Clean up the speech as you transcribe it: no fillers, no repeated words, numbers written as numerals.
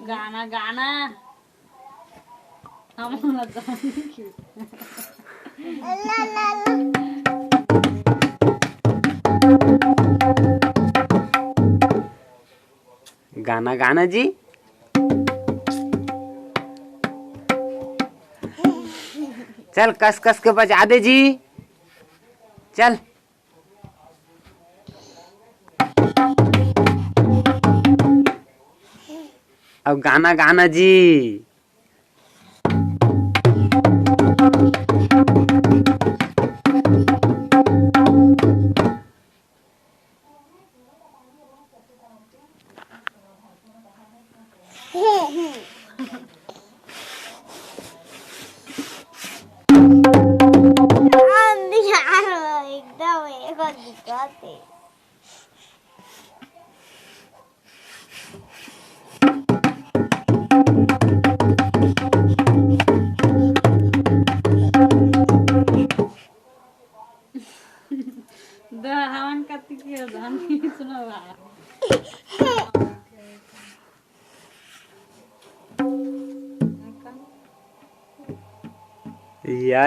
गाना गाना हमारा गाना गाना जी। चल कस कस के बजा दे जी। चल अब गाना गाना जी। एकदम एक दिक्कत है। हवन करती की धान सुना या